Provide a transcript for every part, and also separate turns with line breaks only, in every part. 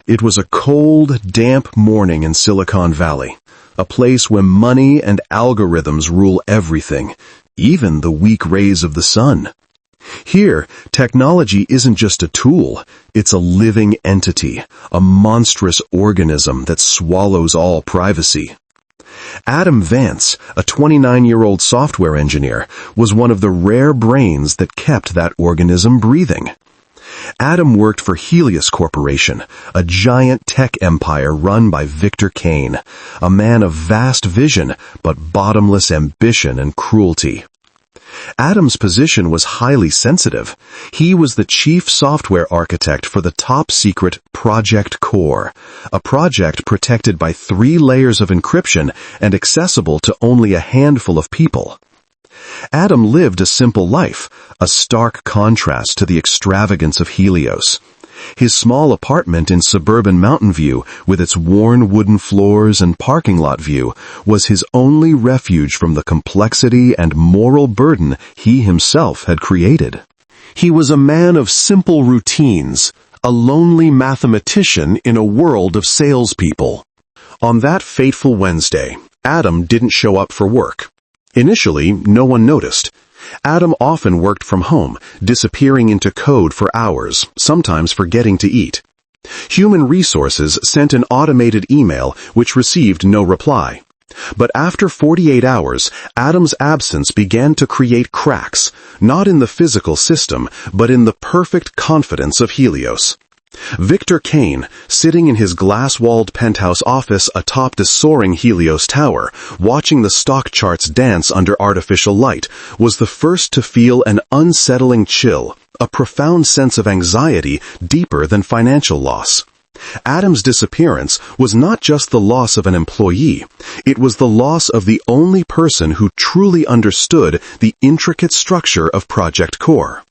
It was a cold, damp morning in Silicon Valley, a place where money and algorithms rule everything, even the weak rays of the sun. Here, technology isn't just a tool, it's a living entity, a monstrous organism that swallows all privacy. Adam Vance, a 29-year-old software engineer, was one of the rare brains that kept that organism breathing. Adam worked for Helios Corporation, a giant tech empire run by Kaine, a man of vast vision but bottomless ambition and cruelty. Adam's position was highly sensitive. He was the chief software architect for the top-secret Project Core, a project protected by 3 layers of encryption and accessible to only a handful of people. Adam lived a simple life, a stark contrast to the extravagance of Helios. His small apartment in suburban Mountain View, with its worn wooden floors and parking lot view, was his only refuge from the complexity and moral burden he himself had created. He was a man of simple routines, a lonely mathematician in a world of salespeople. On that fateful Wednesday, Adam didn't show up for work. Initially, no one noticed. Adam often worked from home, disappearing into code for hours, sometimes forgetting to eat. Human Resources sent an automated email which received no reply. But after 48 hours, Adam's absence began to create cracks, not in the physical system, but in the perfect confidence of Helios. Kaine, sitting in his glass-walled penthouse office atop the soaring Helios Tower, watching the stock charts dance under artificial light, was the first to feel an unsettling chill, a profound sense of anxiety deeper than financial loss. Adam's disappearance was not just the loss of an employee, it was the loss of the only person who truly understood the intricate structure of Project Core.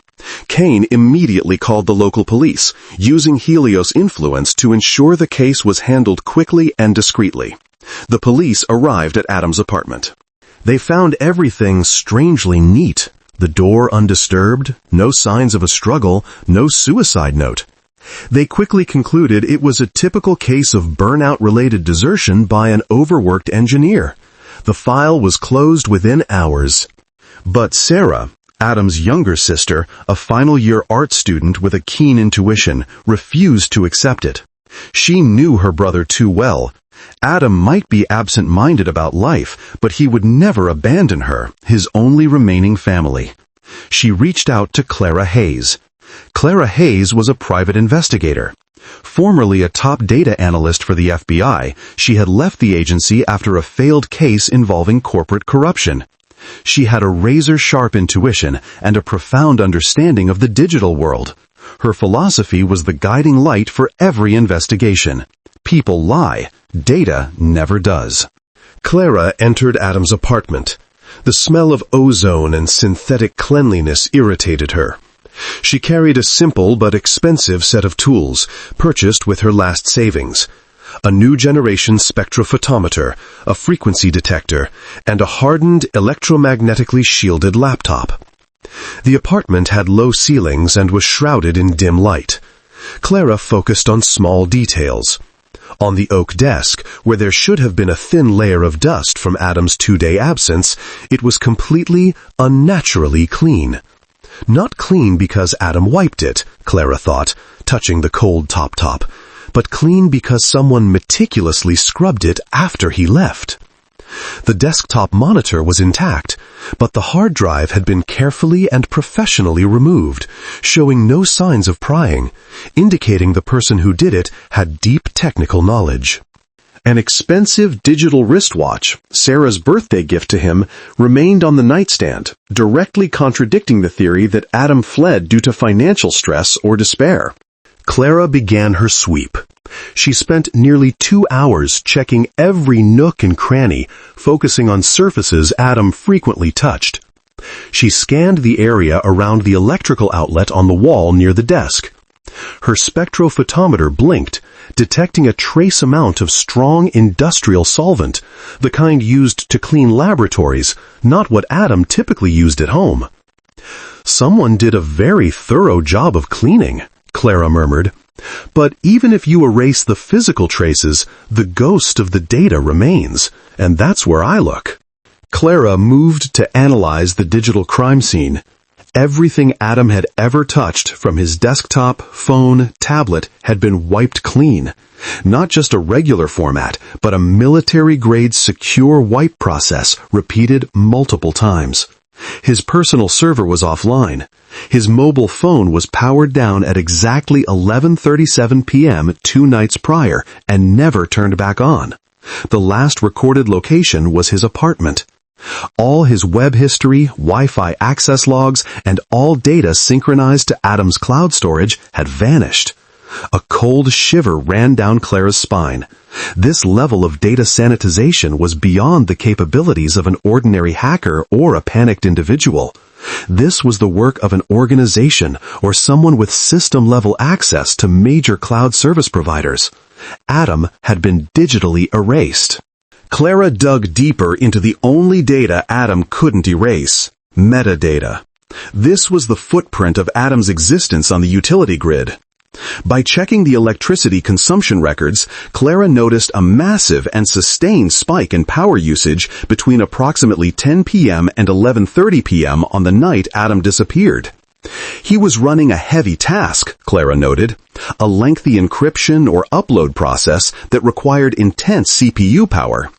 Kaine immediately called the local police, using Helios' influence to ensure the case was handled quickly and discreetly. The police arrived at Adam's apartment. They found everything strangely neat. The door undisturbed, no signs of a struggle, no suicide note. They quickly concluded it was a typical case of burnout-related desertion by an overworked engineer. The file was closed within hours. But Sarah, Adam's younger sister, a final-year art student with a keen intuition, refused to accept it. She knew her brother too well. Adam might be absent-minded about life, but he would never abandon her, his only remaining family. She reached out to Clara Hayes. Clara Hayes was a private investigator. Formerly a top data analyst for the FBI, she had left the agency after a failed case involving corporate corruption. She had a razor-sharp intuition and a profound understanding of the digital world. Her philosophy was the guiding light for every investigation. People lie. Data never does. Clara entered Adam's apartment. The smell of ozone and synthetic cleanliness irritated her. She carried a simple but expensive set of tools, purchased with her last savings. A new generation spectrophotometer, a frequency detector, and a hardened, electromagnetically shielded laptop. The apartment had low ceilings and was shrouded in dim light. Clara focused on small details. On the oak desk, where there should have been a thin layer of dust from Adam's 2-day absence, it was completely, unnaturally clean. Not clean because Adam wiped it, Clara thought, touching the cold top, but clean because someone meticulously scrubbed it after he left. The desktop monitor was intact, but the hard drive had been carefully and professionally removed, showing no signs of prying, indicating the person who did it had deep technical knowledge. An expensive digital wristwatch, Sarah's birthday gift to him, remained on the nightstand, directly contradicting the theory that Adam fled due to financial stress or despair. Clara began her sweep. She spent nearly 2 hours checking every nook and cranny, focusing on surfaces Adam frequently touched. She scanned the area around the electrical outlet on the wall near the desk. Her spectrophotometer blinked, detecting a trace amount of strong industrial solvent, the kind used to clean laboratories, not what Adam typically used at home. Someone did a very thorough job of cleaning, Clara murmured. "But even if you erase the physical traces, the ghost of the data remains, and that's where I look." Clara moved to analyze the digital crime scene. Everything Adam had ever touched, from his desktop, phone, tablet, had been wiped clean. Not just a regular format, but a military-grade secure wipe process repeated multiple times. His personal server was offline. His mobile phone was powered down at exactly 11:37 p.m. 2 nights prior and never turned back on. The last recorded location was his apartment. All his web history, Wi-Fi access logs, and all data synchronized to Adam's cloud storage had vanished. A cold shiver ran down Clara's spine. This level of data sanitization was beyond the capabilities of an ordinary hacker or a panicked individual. This was the work of an organization or someone with system-level access to major cloud service providers. Adam had been digitally erased. Clara dug deeper into the only data Adam couldn't erase: metadata. This was the footprint of Adam's existence on the utility grid. By checking the electricity consumption records, Clara noticed a massive and sustained spike in power usage between approximately 10 p.m. and 11:30 p.m. on the night Adam disappeared. He was running a heavy task, Clara noted, a lengthy encryption or upload process that required intense CPU power.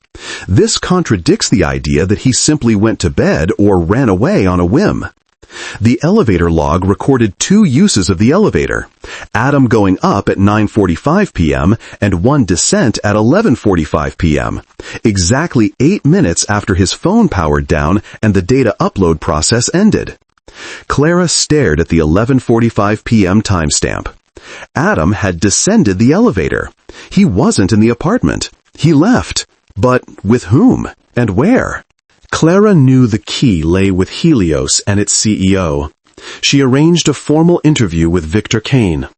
This contradicts the idea that he simply went to bed or ran away on a whim. The elevator log recorded 2 uses of the elevator: Adam going up at 9:45 p.m. and one descent at 11:45 p.m., exactly 8 minutes after his phone powered down and the data upload process ended. Clara stared at the 11:45 p.m. timestamp. Adam had descended the elevator. He wasn't in the apartment. He left. But with whom? And where? Clara knew the key lay with Helios and its CEO. She arranged a formal interview with Victor Kaine.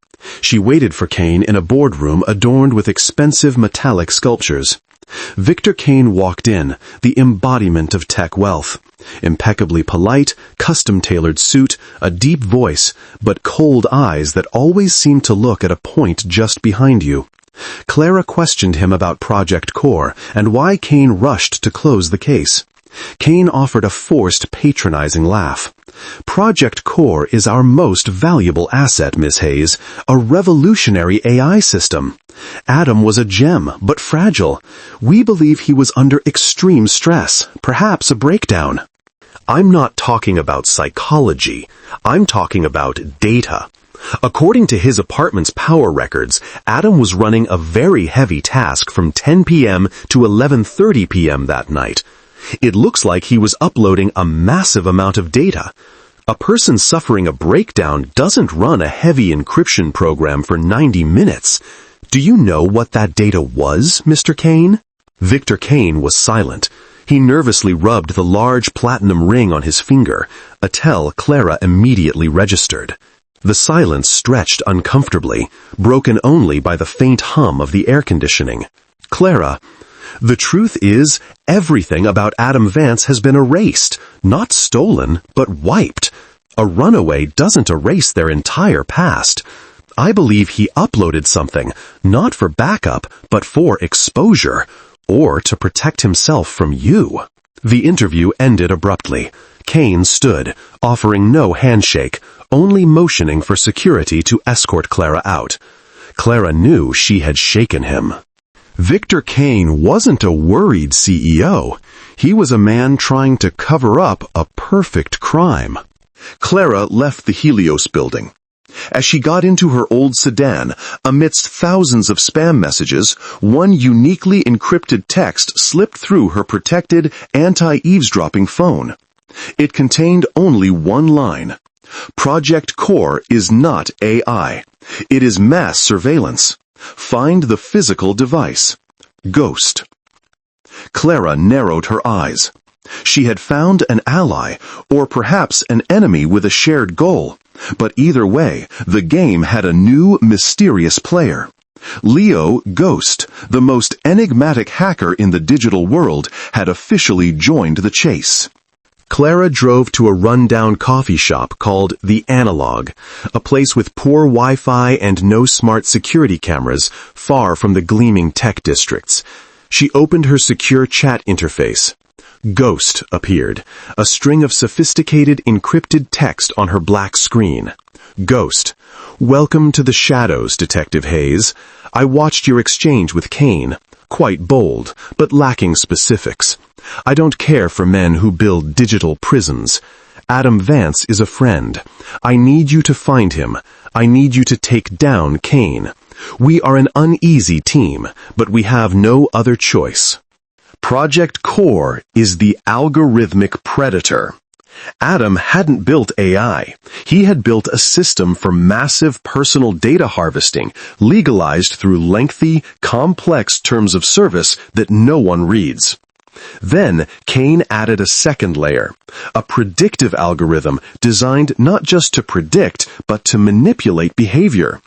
She waited for Kaine in a boardroom adorned with expensive metallic sculptures. Victor Kaine walked in, the embodiment of tech wealth. Impeccably polite, custom-tailored suit, a deep voice, but cold eyes that always seemed to look at a point just behind you. Clara questioned him about Project Core and why Kaine rushed to close the case. Kaine offered a forced, patronizing laugh. "Project Core is our most valuable asset, Miss Hayes, a revolutionary AI system. Adam was a gem, but fragile. We believe he was under extreme stress, perhaps a breakdown." "I'm not talking about psychology. I'm talking about data. According to his apartment's power records, Adam was running a very heavy task from 10 p.m. to 11:30 p.m. that night. It looks like he was uploading a massive amount of data. A person suffering a breakdown doesn't run a heavy encryption program for 90 minutes. Do you know what that data was, Mr. Kaine?" Victor Kaine was silent. He nervously rubbed the large platinum ring on his finger, a tell Clara immediately registered. The silence stretched uncomfortably, broken only by the faint hum of the air conditioning. "Clara, the truth is, everything about Adam Vance has been erased, not stolen, but wiped. A runaway doesn't erase their entire past. I believe he uploaded something, not for backup, but for exposure, or to protect himself from you." The interview ended abruptly. Kaine stood, offering no handshake, only motioning for security to escort Clara out. Clara knew she had shaken him. Victor Kaine wasn't a worried CEO. He was a man trying to cover up a perfect crime. Clara left the Helios building. As she got into her old sedan, amidst thousands of spam messages, one uniquely encrypted text slipped through her protected, anti-eavesdropping phone. It contained only one line: "Project Core is not AI. It is mass surveillance. Find the physical device. Ghost." Clara narrowed her eyes. She had found an ally, or perhaps an enemy with a shared goal. But either way, the game had a new, mysterious player. Leo Ghost, the most enigmatic hacker in the digital world, had officially joined the chase. Clara drove to a rundown coffee shop called The Analog, a place with poor Wi-Fi and no smart security cameras, far from the gleaming tech districts. She opened her secure chat interface. Ghost appeared, a string of sophisticated encrypted text on her black screen. Ghost: "Welcome to the shadows, Detective Hayes. I watched your exchange with Kaine. Quite bold, but lacking specifics. I don't care for men who build digital prisons. Adam Vance is a friend. I need you to find him. I need you to take down Kaine. We are an uneasy team, but we have no other choice." Project Core is the algorithmic predator. Adam hadn't built AI. He had built a system for massive personal data harvesting, legalized through lengthy, complex terms of service that no one reads. Then, Kaine added a second layer, a predictive algorithm designed not just to predict, but to manipulate behavior.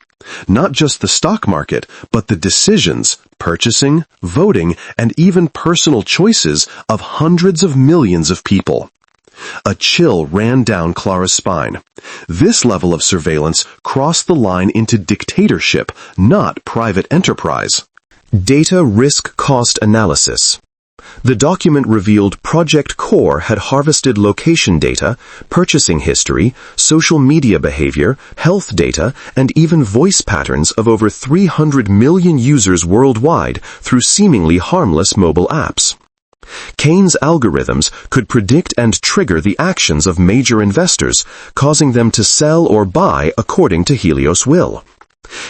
Not just the stock market, but the decisions, purchasing, voting, and even personal choices of hundreds of millions of people. A chill ran down Clara's spine. This level of surveillance crossed the line into dictatorship, not private enterprise. Data Risk Cost Analysis. The document revealed Project Core had harvested location data, purchasing history, social media behavior, health data, and even voice patterns of over 300 million users worldwide through seemingly harmless mobile apps. Kaine's algorithms could predict and trigger the actions of major investors, causing them to sell or buy according to Helios' will.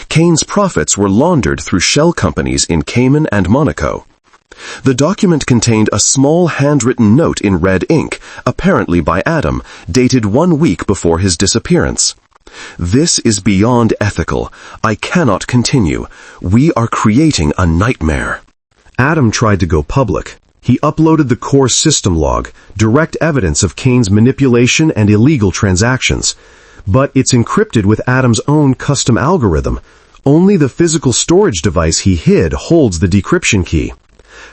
Kaine's profits were laundered through shell companies in Cayman and Monaco. The document contained a small handwritten note in red ink, apparently by Adam, dated 1 week before his disappearance. "This is beyond ethical. I cannot continue. We are creating a nightmare." Adam tried to go public. He uploaded the core system log, direct evidence of Kaine's manipulation and illegal transactions. But it's encrypted with Adam's own custom algorithm. Only the physical storage device he hid holds the decryption key.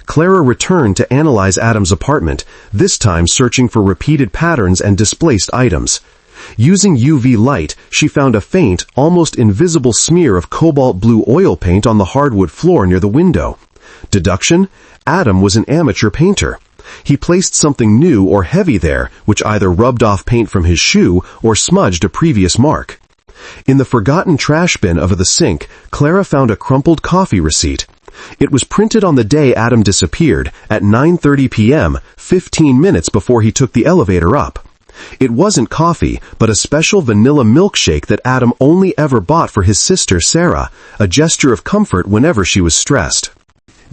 Clara returned to analyze Adam's apartment, this time searching for repeated patterns and displaced items. Using UV light, she found a faint, almost invisible smear of cobalt blue oil paint on the hardwood floor near the window. Deduction: Adam was an amateur painter. He placed something new or heavy there, which either rubbed off paint from his shoe or smudged a previous mark. In the forgotten trash bin over the sink, Clara found a crumpled coffee receipt. It was printed on the day Adam disappeared, at 9:30 p.m., 15 minutes before he took the elevator up. It wasn't coffee, but a special vanilla milkshake that Adam only ever bought for his sister Sarah, a gesture of comfort whenever she was stressed.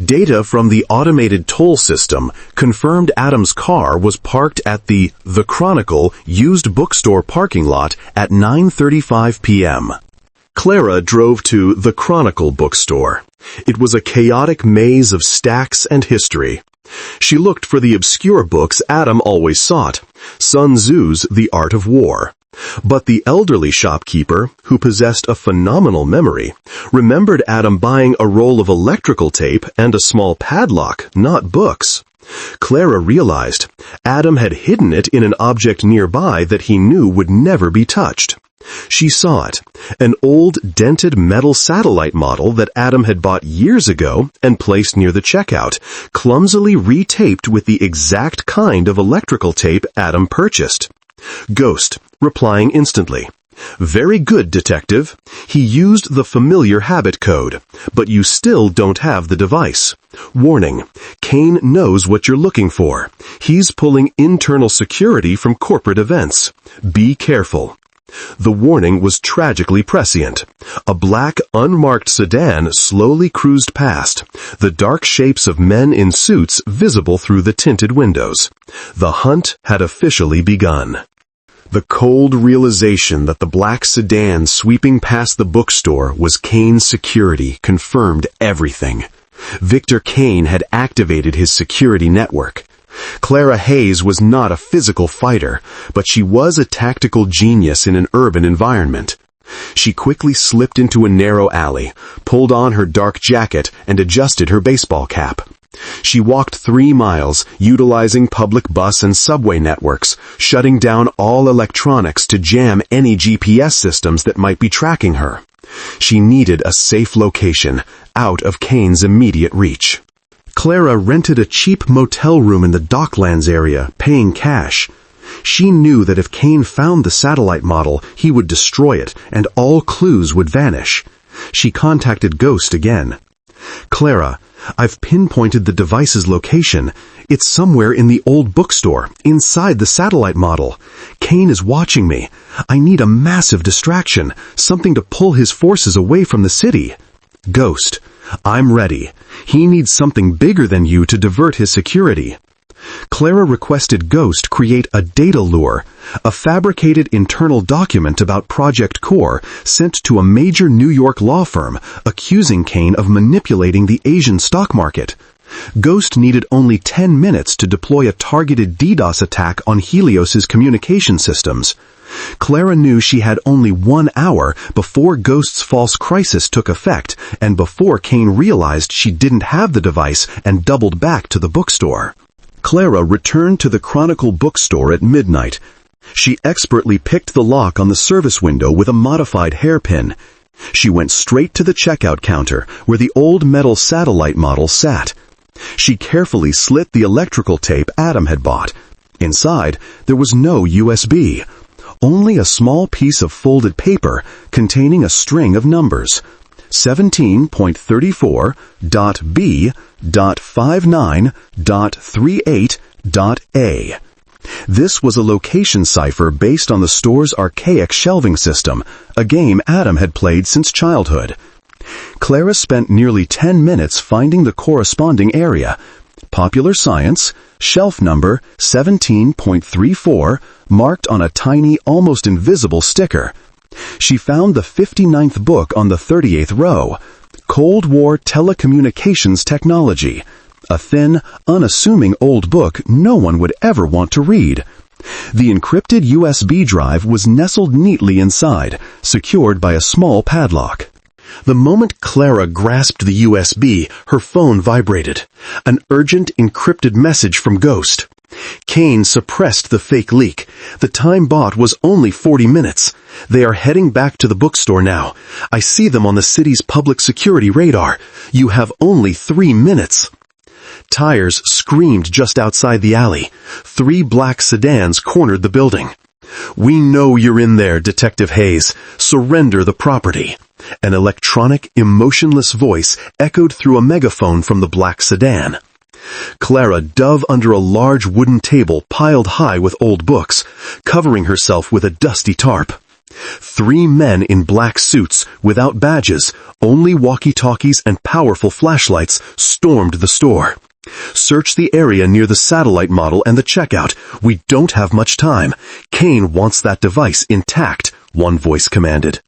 Data from the automated toll system confirmed Adam's car was parked at the Chronicle used bookstore parking lot at 9:35 p.m. Clara drove to the Chronicle bookstore. It was a chaotic maze of stacks and history. She looked for the obscure books Adam always sought, Sun Tzu's The Art of War. But the elderly shopkeeper, who possessed a phenomenal memory, remembered Adam buying a roll of electrical tape and a small padlock, not books. Clara realized Adam had hidden it in an object nearby that he knew would never be touched. She saw it, an old dented metal satellite model that Adam had bought years ago and placed near the checkout, clumsily retaped with the exact kind of electrical tape Adam purchased. Ghost, replying instantly. "Very good, detective. He used the familiar habit code, but you still don't have the device. Warning, Kaine knows what you're looking for. He's pulling internal security from corporate events. Be careful." The warning was tragically prescient. A black, unmarked sedan slowly cruised past, the dark shapes of men in suits visible through the tinted windows. The hunt had officially begun. The cold realization that the black sedan sweeping past the bookstore was Kaine's security confirmed everything. Victor Kaine had activated his security network. Clara Hayes was not a physical fighter, but she was a tactical genius in an urban environment. She quickly slipped into a narrow alley, pulled on her dark jacket, and adjusted her baseball cap. She walked 3 miles, utilizing public bus and subway networks, shutting down all electronics to jam any GPS systems that might be tracking her. She needed a safe location, out of Kaine's immediate reach. Clara rented a cheap motel room in the Docklands area, paying cash. She knew that if Kaine found the satellite model, he would destroy it, and all clues would vanish. She contacted Ghost again. "Clara, I've pinpointed the device's location. It's somewhere in the old bookstore, inside the satellite model. Kaine is watching me. I need a massive distraction, something to pull his forces away from the city." "Ghost, I'm ready. He needs something bigger than you to divert his security." Clara requested Ghost create a data lure, a fabricated internal document about Project Core sent to a major New York law firm accusing Kaine of manipulating the Asian stock market. Ghost needed only 10 minutes to deploy a targeted DDoS attack on Helios's communication systems. Clara knew she had only 1 hour before Ghost's false crisis took effect and before Kaine realized she didn't have the device and doubled back to the bookstore. Clara returned to the Chronicle bookstore at midnight. She expertly picked the lock on the service window with a modified hairpin. She went straight to the checkout counter where the old metal satellite model sat. She carefully slit the electrical tape Adam had bought. Inside, there was no USB, only a small piece of folded paper containing a string of numbers. 17.34.B.59.38.A. This was a location cipher based on the store's archaic shelving system, a game Adam had played since childhood. Clara spent nearly 10 minutes finding the corresponding area. Popular Science, shelf number 17.34, marked on a tiny, almost invisible sticker. She found the 59th book on the 38th row, Cold War Telecommunications Technology, a thin, unassuming old book no one would ever want to read. The encrypted USB drive was nestled neatly inside, secured by a small padlock. The moment Clara grasped the USB, her phone vibrated. An urgent, encrypted message from Ghost. Kaine suppressed the fake leak. The time bought was only 40 minutes. They are heading back to the bookstore now. I see them on the city's public security radar. You have only 3 minutes. Tires screamed just outside the alley. 3 black sedans cornered the building. "We know you're in there, Detective Hayes. Surrender the property." An electronic, emotionless voice echoed through a megaphone from the black sedan. Clara dove under a large wooden table piled high with old books, covering herself with a dusty tarp. 3 men in black suits, without badges, only walkie-talkies and powerful flashlights, stormed the store. "Search the area near the satellite model and the checkout. We don't have much time. Kaine wants that device intact," one voice commanded.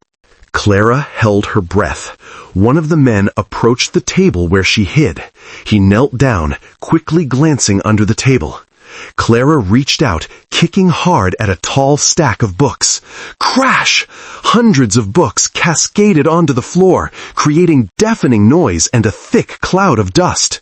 Clara held her breath. One of the men approached the table where she hid. He knelt down, quickly glancing under the table. Clara reached out, kicking hard at a tall stack of books. Crash! Hundreds of books cascaded onto the floor, creating deafening noise and a thick cloud of dust.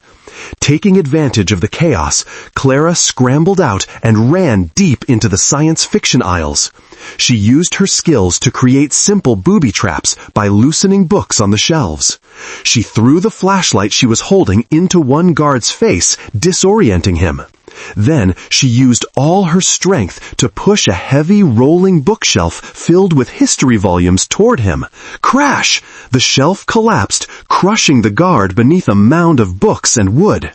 Taking advantage of the chaos, Clara scrambled out and ran deep into the science fiction aisles. She used her skills to create simple booby traps by loosening books on the shelves. She threw the flashlight she was holding into one guard's face, disorienting him. Then she used all her strength to push a heavy rolling bookshelf filled with history volumes toward him. Crash! The shelf collapsed, crushing the guard beneath a mound of books and wood.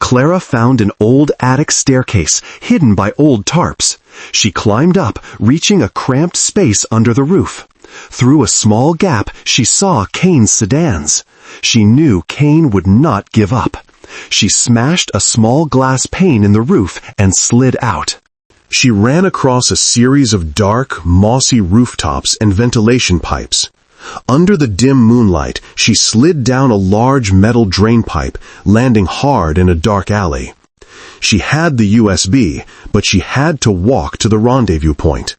Clara found an old attic staircase, hidden by old tarps. She climbed up, reaching a cramped space under the roof. Through a small gap, she saw Kaine's sedans. She knew Kaine would not give up. She smashed a small glass pane in the roof and slid out. She ran across a series of dark, mossy rooftops and ventilation pipes. Under the dim moonlight, she slid down a large metal drain pipe, landing hard in a dark alley. She had the USB, but she had to walk to the rendezvous point.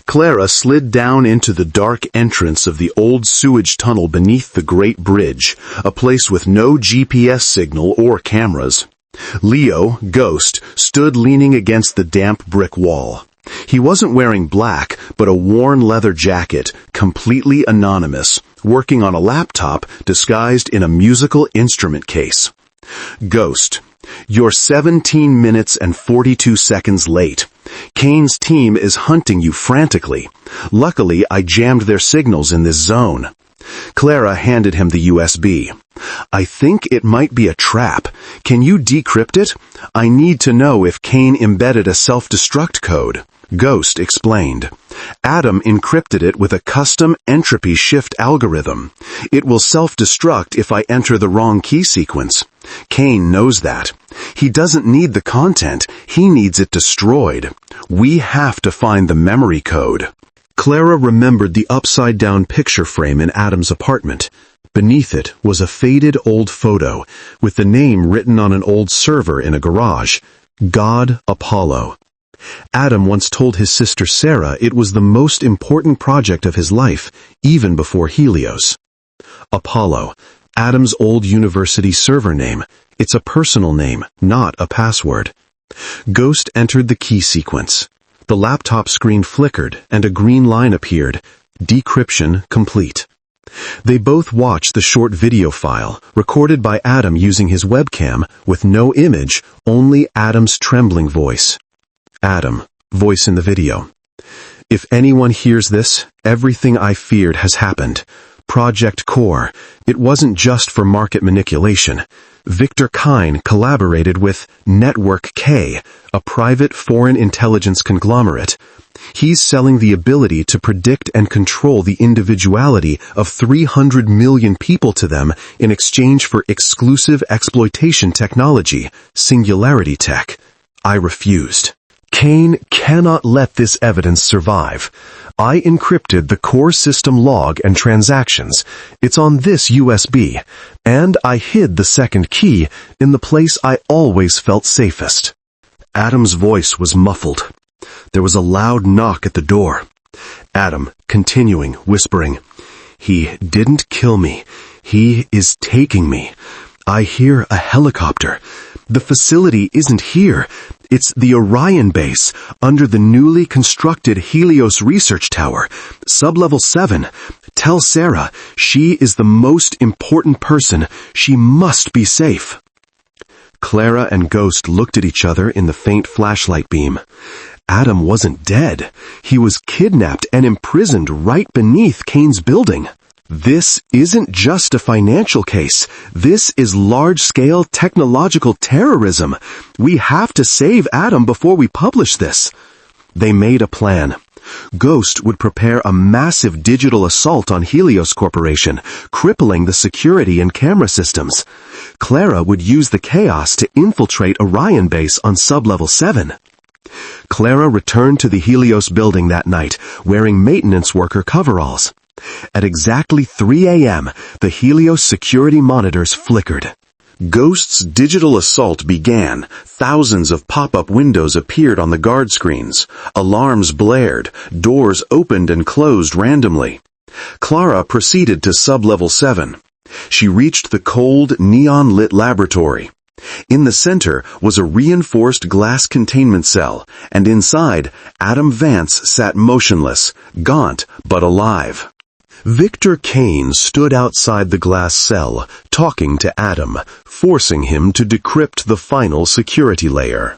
Clara slid down into the dark entrance of the old sewage tunnel beneath the Great Bridge, a place with no GPS signal or cameras. Leo, Ghost, stood leaning against the damp brick wall. He wasn't wearing black, but a worn leather jacket, completely anonymous, working on a laptop disguised in a musical instrument case. Ghost, you're 17 minutes and 42 seconds late. Kaine's team is hunting you frantically. Luckily, I jammed their signals in this zone. Clara handed him the USB. I think it might be a trap. Can you decrypt it? I need to know if Kaine embedded a self-destruct code. Ghost explained. Adam encrypted it with a custom entropy shift algorithm. It will self-destruct if I enter the wrong key sequence. Kaine knows that. He doesn't need the content, he needs it destroyed. We have to find the memory code. Clara remembered the upside-down picture frame in Adam's apartment. Beneath it was a faded old photo, with the name written on an old server in a garage. God Apollo. Adam once told his sister Sarah it was the most important project of his life, even before Helios. Apollo, Adam's old university server name. It's a personal name, not a password. Ghost entered the key sequence. The laptop screen flickered, and a green line appeared. Decryption complete. They both watched the short video file, recorded by Adam using his webcam, with no image, only Adam's trembling voice. Adam, voice in the video. If anyone hears this, everything I feared has happened. Project Core. It wasn't just for market manipulation. Victor Kaine collaborated with Network K, a private foreign intelligence conglomerate. He's selling the ability to predict and control the individuality of 300 million people to them in exchange for exclusive exploitation technology, Singularity Tech. I refused. Kaine cannot let this evidence survive. I encrypted the core system log and transactions. It's on this USB, and I hid the second key in the place I always felt safest. Adam's voice was muffled. There was a loud knock at the door. Adam, continuing, whispering, "He didn't kill me. He is taking me. I hear a helicopter. The facility isn't here. It's the Orion Base, under the newly constructed Helios Research Tower, Sublevel 7. Tell Sarah, she is the most important person. She must be safe." Clara and Ghost looked at each other in the faint flashlight beam. Adam wasn't dead. He was kidnapped and imprisoned right beneath Kaine's building. This isn't just a financial case. This is large-scale technological terrorism. We have to save Adam before we publish this. They made a plan. Ghost would prepare a massive digital assault on Helios Corporation, crippling the security and camera systems. Clara would use the chaos to infiltrate Orion Base on Sublevel 7. Clara returned to the Helios building that night, wearing maintenance worker coveralls. At exactly 3 a.m., the Helios security monitors flickered. Ghost's digital assault began. Thousands of pop-up windows appeared on the guard screens. Alarms blared. Doors opened and closed randomly. Clara proceeded to Sublevel 7. She reached the cold, neon-lit laboratory. In the center was a reinforced glass containment cell, and inside, Adam Vance sat motionless, gaunt but alive. Victor Kaine stood outside the glass cell, talking to Adam, forcing him to decrypt the final security layer.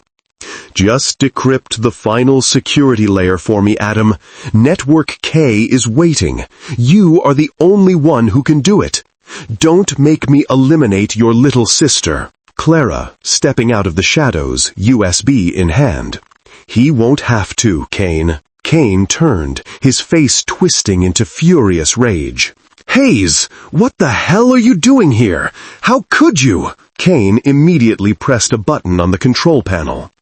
"Just decrypt the final security layer for me, Adam. Network K is waiting. You are the only one who can do it. Don't make me eliminate your little sister." Clara, stepping out of the shadows, USB in hand. "He won't have to, Kaine." Kaine turned, his face twisting into furious rage. "Hayes, what the hell are you doing here? How could you?" Kaine immediately pressed a button on the control panel.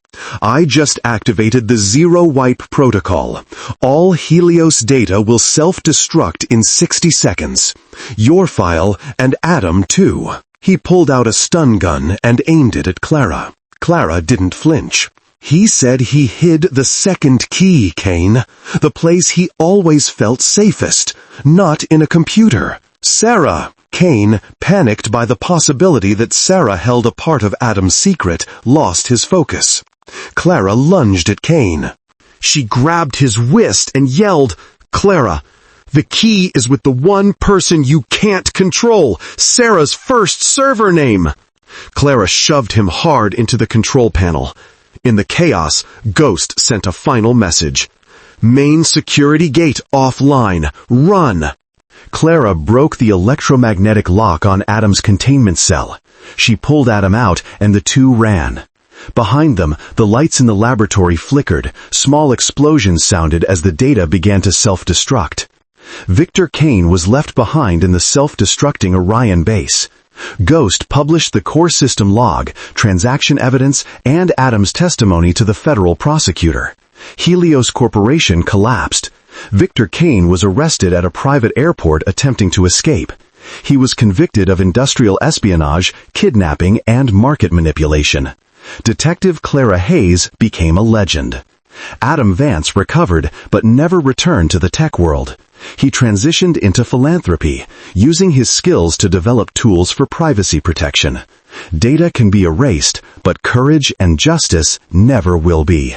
"I just activated the Zero Wipe protocol. All Helios data will self-destruct in 60 seconds. Your file, and Adam too." He pulled out a stun gun and aimed it at Clara. Clara didn't flinch. He said he hid the second key, Kaine. The place he always felt safest, not in a computer. Sarah! Kaine, panicked by the possibility that Sarah held a part of Adam's secret, lost his focus. Clara lunged at Kaine. She grabbed his wrist and yelled, "Clara, the key is with the one person you can't control, Sarah's first server name." Clara shoved him hard into the control panel. In the chaos, Ghost sent a final message. "Main security gate offline. Run!" Clara broke the electromagnetic lock on Adam's containment cell. She pulled Adam out, and the two ran. Behind them, the lights in the laboratory flickered. Small explosions sounded as the data began to self-destruct. Victor Kaine was left behind in the self-destructing Orion Base. Ghost published the core system log, transaction evidence, and Adam's testimony to the federal prosecutor. Helios Corporation collapsed. Victor Kaine was arrested at a private airport attempting to escape. He was convicted of industrial espionage, kidnapping, and market manipulation. Detective Clara Hayes became a legend. Adam Vance recovered, but never returned to the tech world. He transitioned into philanthropy, using his skills to develop tools for privacy protection. Data can be erased, but courage and justice never will be.